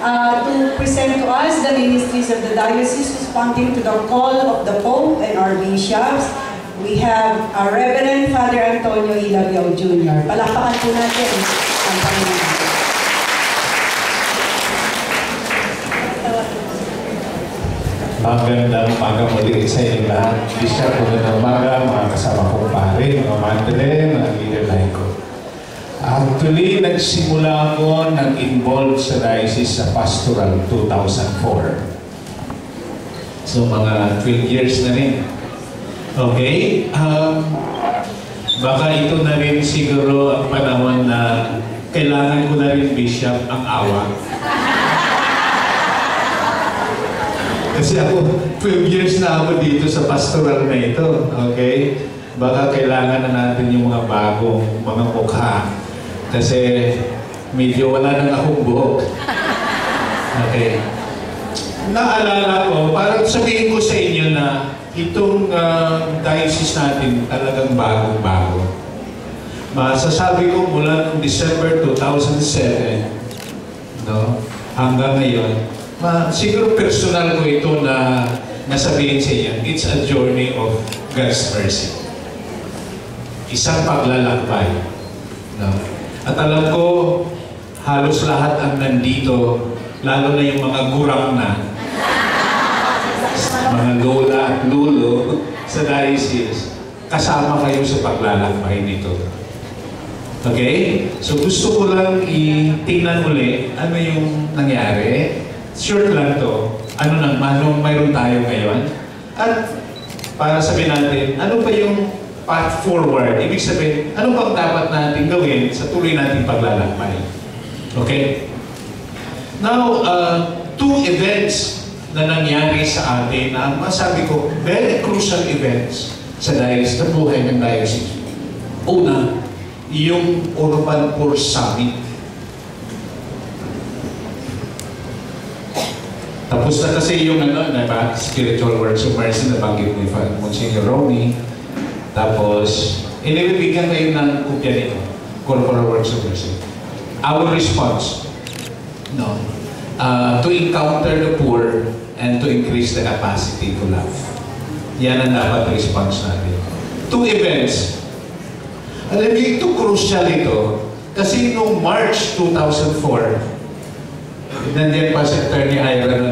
to present to us the ministries of the diocese responding to the call of the Pope and our bishops. We have our Reverend Father Antonio Ilabiao Jr. Palakpakan po natin ang Panginoon. Magandang umaga muli sa inyo lahat. Bishop, magandang umaga, mga kasama kong pare, mga mandre, mga leader laiko. Actually, nagsimula ako nag-involve sa diocese sa pastoral 2004. So, mga 12 years na rin. Okay? Baka ito na rin siguro ang panahon na kailangan ko na rin, Bishop, ang awa. Kasi ako, 12 years na ako dito sa pastoral na ito. Okay? Baka kailangan na natin yung mga bagong mga mukha. Kasi medyo wala nang akong buhok. Okay. Naalala ko, parang sabihin ko sa inyo na itong diocese natin talagang bagong-bago. Masasabi ko mula noong December 2007, no, hanggang ngayon, siguro personal ko ito na nasabihin sa inyo, it's a journey of God's mercy. Isang paglalakbay. No? At alam ko, halos lahat ang nandito, lalo na yung mga gurang na, mga lola at lulo sa diocese, kasama kayo sa paglalakbay nito. Okay? So gusto ko lang itingnan ulit ano yung nangyari. Short lang to. Anong mayroon tayo ngayon? At para sabihin natin, ano pa yung path forward? Ibig sabihin, ano bang dapat natin gawin sa tuloy nating paglalakbay? Okay? Now, two events na nangyari sa atin na masabi ko, very crucial events sa diocese, sa buhay ng diocese. Una, yung Urban Poor Summit. Tapos na kasi yung spiritual works of mercy na banggit ni Monsignor Romy. Tapos, inibigyan kayo ng kopya nito, Corporal Works of Mercy. Our response, no, to encounter the poor and to increase the capacity to love. Yan ang dapat response natin. Two events. Alam niyo, ito crucial ito. Kasi noong March 2004, nandiyan pa si Attorney Ira nun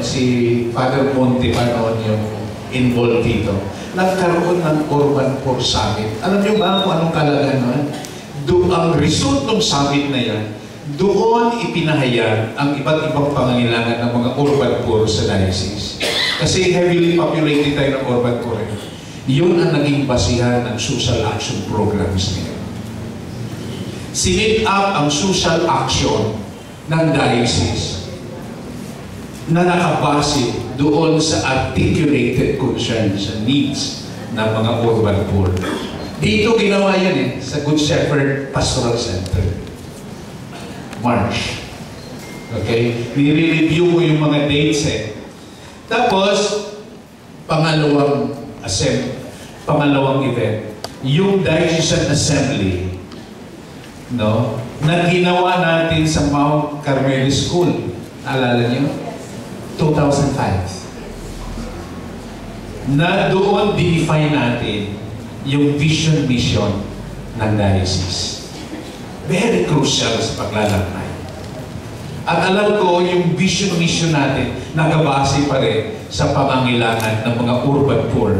si Father Monte pa noon yung involved dito. Nagkaroon ng Urban Poor Summit. Alam niyo ba kung anong kalagayan nun? Ang result ng summit na yan, doon ipinahayag ang iba't ibang pangangailangan ng mga urban poor sa diocese. Kasi heavily populated tayo ng urban poor. Yun ang naging basihan ng social action programs nila. Sinit up ang social action ng diocese na nakabase doon sa articulated concerns and needs ng mga urban poor. Dito ginawa yan sa Good Shepherd Pastoral Center. March. Okay? Nire-review ko yung mga dates Tapos, pangalawang event, yung Diocesan Assembly, no, na ginawa natin sa Mount Carmel School. Alala niyo? 2005. Na doon define natin yung vision mission ng diocese. Very crucial sa paglalakbay. At alam ko, yung vision mission natin nakabase pa rin sa pangangailangan ng mga urban poor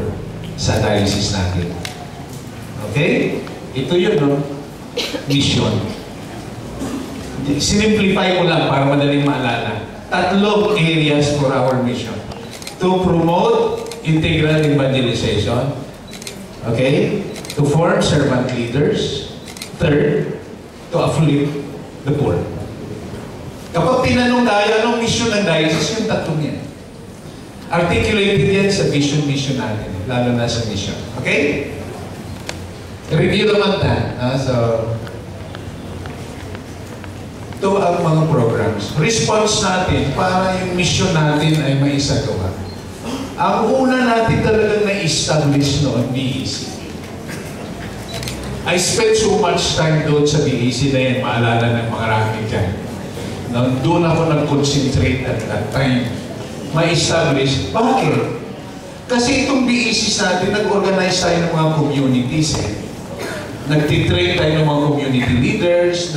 sa diocese natin. Okay? Ito yun, no? Mission. Sinimplify ko lang para madaling maalala. Tatlong areas for our mission. To promote integral evangelization. Okay? To form servant leaders. Third, to afflict the poor. Kapag tinanong tayo, anong mission ng diocese? Yung tatlong yan. Articulated yan sa vision mission natin. Lalo na sa mission. Okay? Review naman tayo. So, ito ang mga programs. Response natin para yung mission natin ay maisagawa. Ang una natin talagang na-establish noon, BEC. I spent so much time doon sa BEC na yan, maalala ng mga raking dyan. No, doon ako nag-concentrate at that time. Ma-establish. Bakit? Kasi itong BECs natin, nag-organize tayo ng mga communities eh. Nagtitrain tayo ng mga community leaders,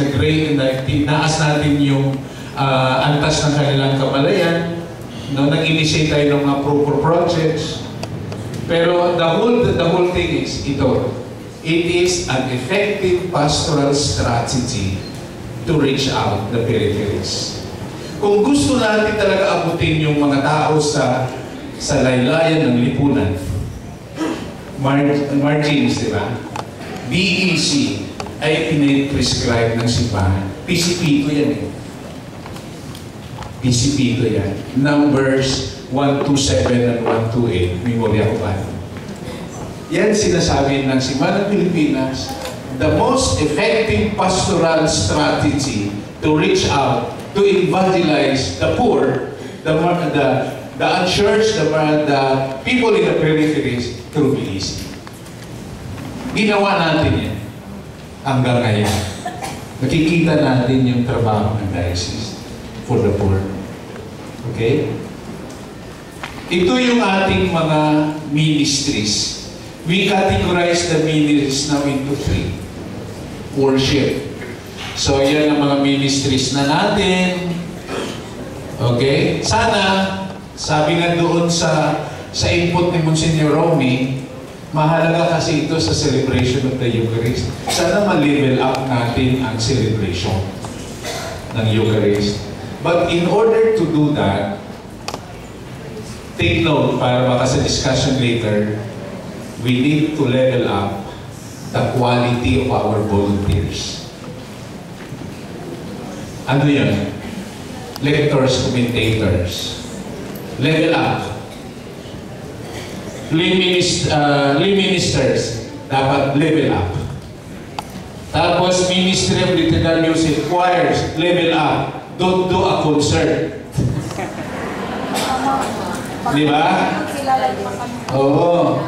naas natin yung antas ng kanilang kamalayan, no, nag-initiate tayo ng mga proper projects. Pero the whole thing is ito. It is an effective pastoral strategy to reach out the peripheries. Kung gusto natin talaga abutin yung mga tao sa laylayan ng lipunan, margins, di ba? BEC ay piniprescribe ng simbahan. PCP ko yan eh. PCP ko yan. Numbers 127 and 128. Memorya ko ba? Yan sinasabi ng simbahan ng Pilipinas. The most effective pastoral strategy to reach out, to evangelize the poor, the unchurched, the people in the peripheries through BEC. Ginawa natin yan hanggang ngayon. Nakikita natin yung trabaho ng diocese for the poor. Okay? Ito yung ating mga ministries. We categorize the ministries now into 3. Worship. So, yan ang mga ministries na natin. Okay? Sana, sabi nga doon sa input ni Monsignor Romy, mahalaga kasi ito sa celebration of the Eucharist. Sana ma-level up natin ang celebration ng Eucharist. But in order to do that, take note, para baka sa discussion later, we need to level up the quality of our volunteers. Ano yun? Lectors, commentators. Level up. Lay ministers, dapat level up. Tapos, Ministry of Liturgical Music, choirs, level up. Don't do a concert. Di ba? Oo.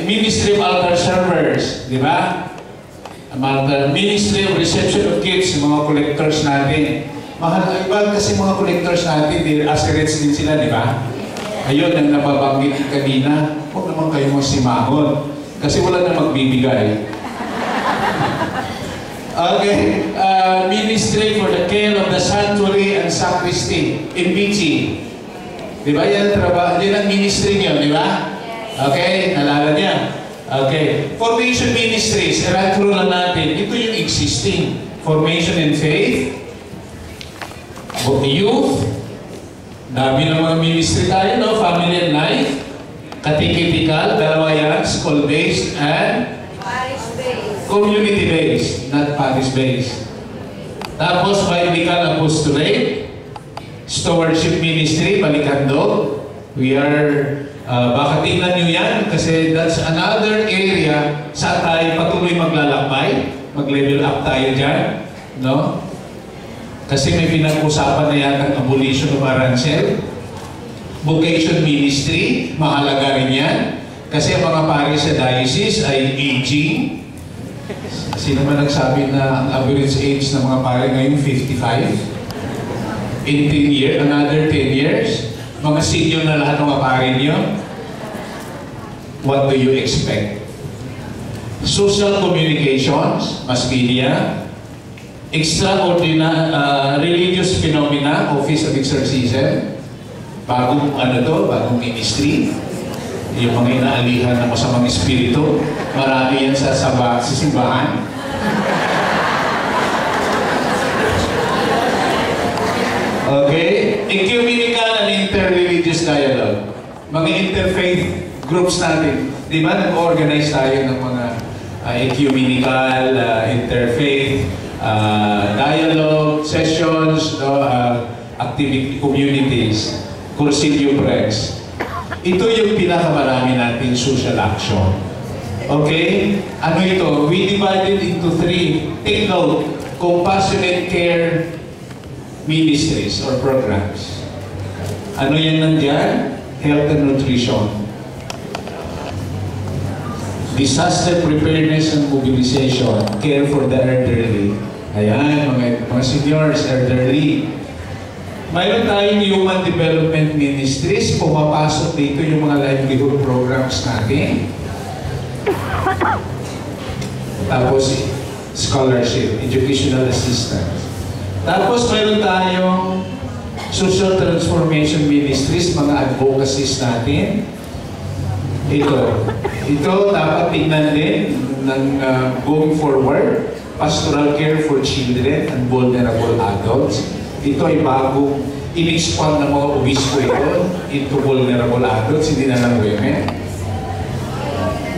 Ministry of Altar Servers, di ba? Ministry of Reception of Gifts, mga collectors natin. Mahal, iba kasi mga collectors natin, asserets din sila, di ba? Ayun, ang nababanggit kanina, huwag naman kayo magsimahon. Kasi wala na magbibigay. Okay. Ministry for the care of the sanctuary and sacristy in BG. Di ba yan trabaho? Yan ang ministry niyo, di ba? Okay, nalala niya. Okay. Formation ministries, i-run lang natin. Ito yung existing. Formation and faith. Youth. Dami ng mga ministry tayo, no? Family and life. Catechetical, dalawa yan. School-based and community-based, not parish-based. Tapos, biblical apostolate. Stewardship ministry, balikando. We are, baka tingnan nyo yan, kasi that's another area sa tayo patuloy maglalakbay. Mag-level up tayo dyan. No? Kasi may pinag-usapan na yata abolition of arancel. Vocation ministry, mahalaga rin yan. Kasi ang mga parish sa diocese ay aging. Sino man nagsabi na ang average age ng mga parish ngayon 55? In 10 years, another 10 years, mga senior na lahat ng mga parish nyo. What do you expect? Social communications, mass media, extraordinary religious phenomena, Office of Exorcism, bagong bagong ministry, yung mga inaalihan ng masamang espiritu, marami yan sa simbahan. Okay? Ecumenical and interreligious dialogue. Mga interfaith groups natin. Di ba? Nag-organize tayo ng mga ecumenical, interfaith, dialogue, sessions, activity communities, Cursilio Press. Ito yung pinakamarami natin social action. Okay? Ano ito? We divided into 3. Take note, compassionate care ministries or programs. Ano yan nandyan? Health and nutrition. Disaster preparedness and mobilization, care for the elderly, Ayan, mga seniors, elderly. Mayroon tayong Human Development Ministries. Pumapasok dito yung mga livelihood programs natin. Tapos, scholarship, educational assistance. Tapos, mayroon tayong Social Transformation Ministries, mga advocacies natin. Ito dapat tingnan din ng going forward. Pastoral care for children and vulnerable adults. Ito ay bagong in-expand ng mga obispo ito into vulnerable adults, hindi na lang women.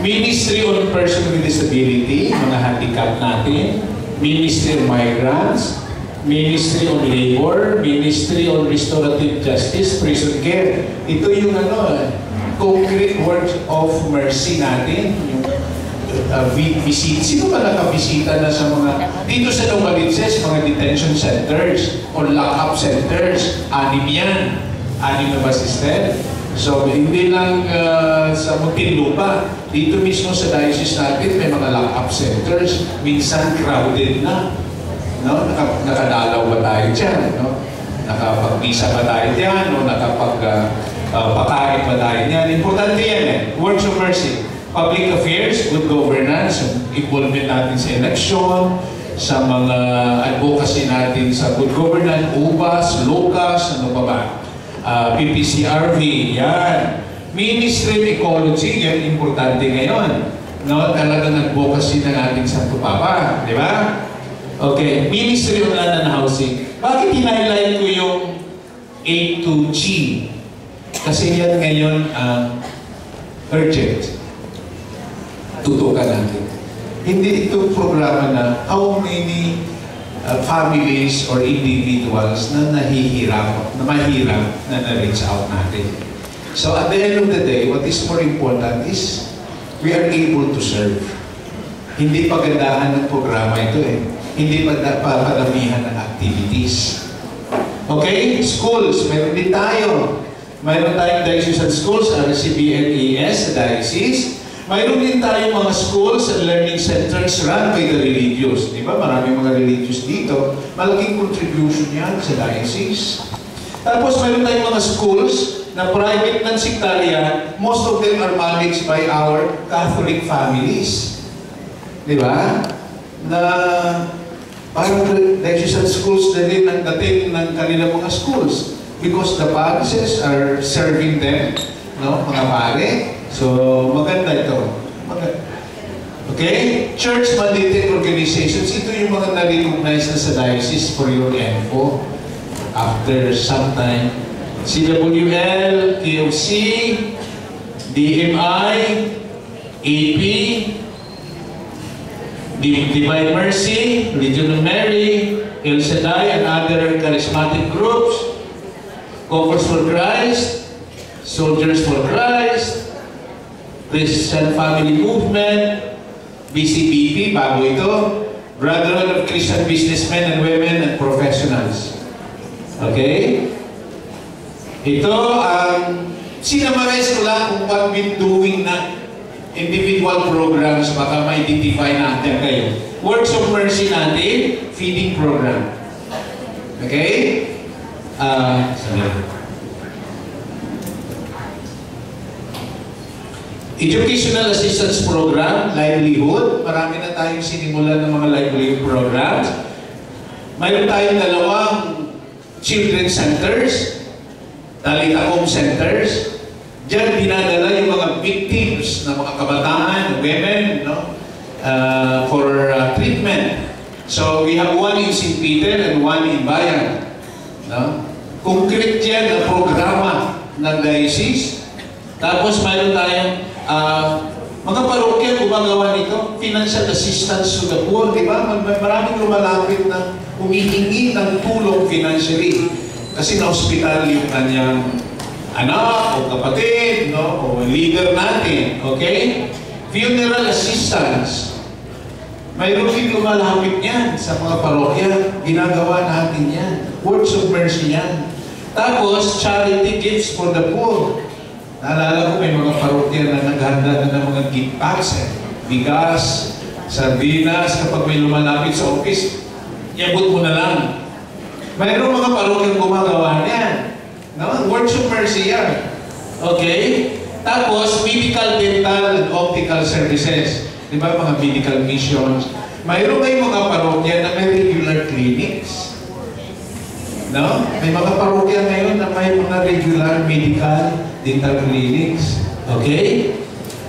Ministry on Person with Disability, mga handicap natin. Ministry on Migrants. Ministry on Labor. Ministry on Restorative Justice, Prison Care. Ito yung concrete works of mercy natin. Yung visit. Sino ba nakabisita na sa mga, dito sa Novaliches, mga detention centers or lock-up centers? 6 yan. 6 na ba, sister? So, hindi lang sa Muntinlupa. Dito mismo sa diocese natin, may mga lock-up centers. Minsan, crowded na. No? Nakadalaw ba tayo dyan? No? Nakapag-misa ba tayo dyan? No? Nakapag-pakain ba tayo dyan? Importante yan eh. Works of mercy. Public affairs, good governance, involvement natin sa election, sa mga advocacy natin sa good governance, UBAS, LOCAS, ano pa ba? PPCRV, yan. Ministry of Ecology, yan importante ngayon. No, talagang advocacy ng ating Santo Papa, di ba? Okay, Ministry of Land and Housing. Bakit hinighlight ko yung A to G? Kasi yan ngayon urgent. Tutukan natin. Hindi ito programa na how many families or individuals na mahirap na na-reach out natin. So at the end of the day, what is more important is we are able to serve. Hindi pagandahan ng programa ito eh. Hindi padamihan ng activities. Okay? Schools, meron din tayo. Mayroon tayong diocesan schools, RCBNES sa diocese. Mayroon din tayong mga schools and learning centers run by the religious. Di ba? Maraming mga religious dito. Malaking contribution yan sa diocese. Tapos mayroon tayong mga schools na private ng sectarian. Most of them are managed by our Catholic families. Di ba? Na parang diocesan schools na rin ang dating ng kanilang mga schools. Because the parishes are serving them, no? Mga pare. So, maganda ito. Okay? Church-mandated organizations, ito yung mga na-recognize na sa diocese for your info. After some time, CWL, KOC, DMI, AP, Divine Mercy, Legion of Mary, El Shaddai, and other charismatic groups, Comforts for Christ, Soldiers for Christ, Christian Family Movement, BCBP, bago ito, Brotherhood of Christian Businessmen and Women and Professionals. Okay? Ito ang sinamarize ko lang kung what we're doing na individual programs, baka ma-identify natin kayo. Works of Mercy natin, feeding program. Okay? Educational Assistance Program, Livelihood. Marami na tayong sinimulan ng mga livelihood programs. Mayroon tayong 2 children's centers, Talitacom centers. Diyan dinadala yung mga victims ng mga kabataan, women, no? For treatment. So we have one in St. Peter and one in Bayan. No? Concrete yan na programa ng diocese. Tapos mayroon tayong mga parokya gumagawa nito, financial assistance to the poor, di ba? Maraming lumalapit na humihingi ng tulong financially. Kasi na-hospital yung kanyang anak o kapatid, no? O leader natin, okay? Funeral assistance. Mayroon din lumalapit yan sa mga parokya. Ginagawa natin yan. Works of mercy yan. Tapos, charity gifts for the poor. Naalala ko may mga parokya na naghanda na ng mga gift packs. Bigas, sardinas, kapag may lumalapit sa office, iabot mo na lang. Mayroong mga parokyang gumagawa niyan. No? Works of mercy yan. Okay? Tapos, medical, dental, and optical services. Di ba, mga medical missions. Mayroon kayong mga parokya na may regular clinics. No? May mga parokya ngayon na may mga regular medical, dental clinics. Okay?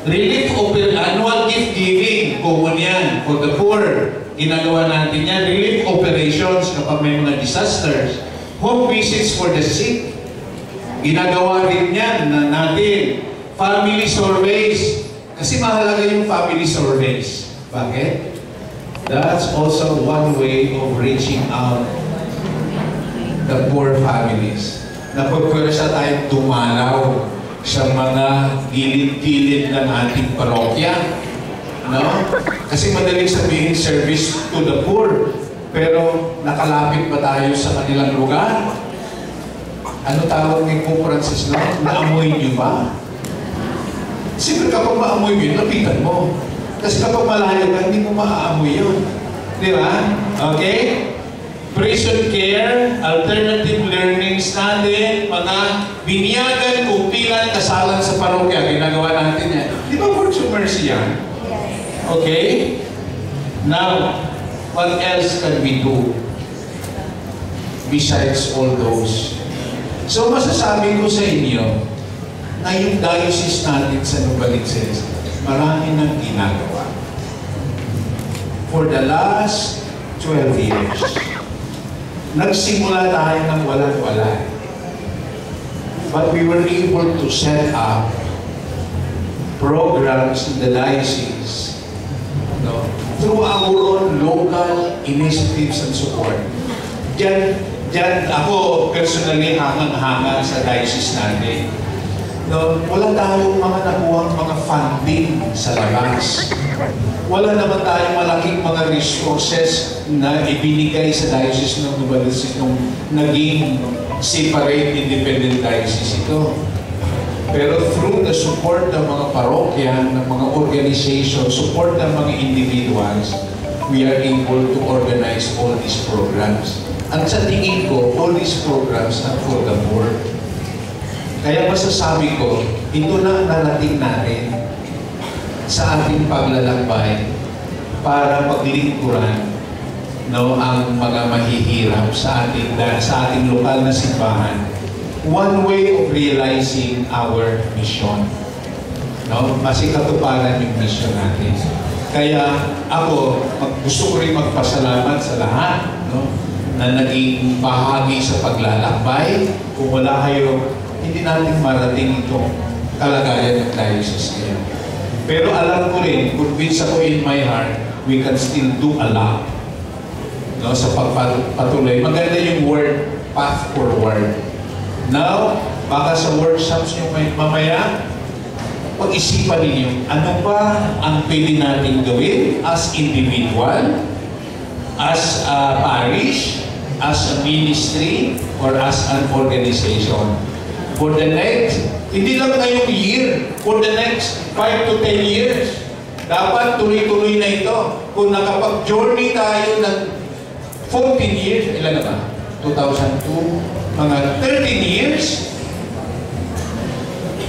Relief annual gift giving, common yan, for the poor. Ginagawa natin yan. Relief operations kapag may mga disasters. Home visits for the sick. Ginagawa rin yan na natin. Family surveys. Kasi mahalaga yung family surveys. Bakit? That's also one way of reaching out the poor families. Napagpwersa tayong dumalaw sa mga gilid-gilid ng ating parokya. No? Kasi madaling sabihin service to the poor. Pero nakalapit ba tayo sa kanilang lugar? Ano tawag ni Pope Francis na? Naamoy niyo ba? Siyempre kapag maamoy mo yun, lapitan mo. Kasi kapag malayo ka, hindi mo maaamoy yun. Di ba? Okay? Prison care, alternative learnings natin, mga binyagan, kumpilan, kasalan sa parokya, ginagawa natin yan. Di ba works of mercy yan? Okay? Now, what else can we do besides all those? So, masasabi ko sa inyo na yung diocese natin sa Novaliches, marami nang ginagawa. For the last 12 years, nagsimula tayo ng walang-wala. But we were able to set up programs in the diocese, no, through our own local initiatives and support. Diyan ako personally hangang-hanga sa diocese natin. No, wala tayong mga nakuhang mga funding sa labas. Wala naman tayong malaking mga resources na ibinigay sa diocese ng Novaliches nung naging separate independent diocese ito. Pero through the support ng mga parokya, ng mga organization, support ng mga individuals, we are able to organize all these programs. At sa tingin ko, all these programs are for the poor. Kaya masasabi ko, ito na narating natin sa ating paglalakbay para paglingkuran, no, ang mga mahihirap sa ating lokal na simbahan. One way of realizing our mission. No? Masikatuparan yung mission natin. Kaya ako, gusto ko rin magpasalamat sa lahat, no, na naging bahagi sa paglalakbay. Kung wala kayo, hindi natin marating itong kalagayan ng diocese ngayon. Pero alam ko rin, convinced ako in my heart, we can still do a lot, no, sa pagpatuloy. Maganda yung word, path forward. Now, baka sa workshops nyo mamaya, pag-isipan ninyo, ano ba ang pwede natin gawin as individual, as a parish, as a ministry, or as an organization. For the next, hindi lang ngayong year, for the next 5 to 10 years, dapat tuloy-tuloy na ito. Kung nakapag-journey tayo ng 14 years, ilan na ba? 2002, mga 13 years,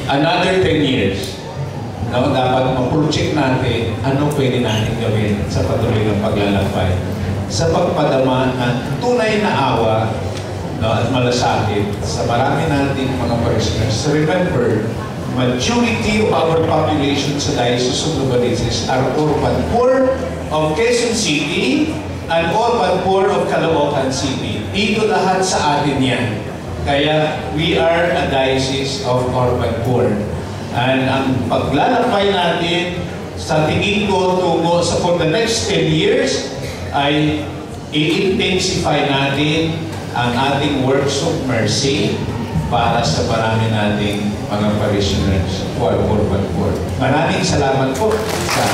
another 10 years. No, dapat ma-project natin ano pwede natin gawin sa patuloy ng paglalakbay sa pagpadama ng tunay na awa, no, at malasakit sa marami nating mga parishioners. So remember, majority of our population sa Diocese of Novaliches are orphan poor of Quezon City and orphan poor of Caloocan City. Dito lahat sa atin yan. Kaya we are a diocese of orphan poor. And ang paglalakbay natin, sa tingin ko, tungo sa for the next 10 years, ay i-intensify natin ang ating works of mercy para sa marami nating mga parishioners who are orphan poor. Maraming salamat po sa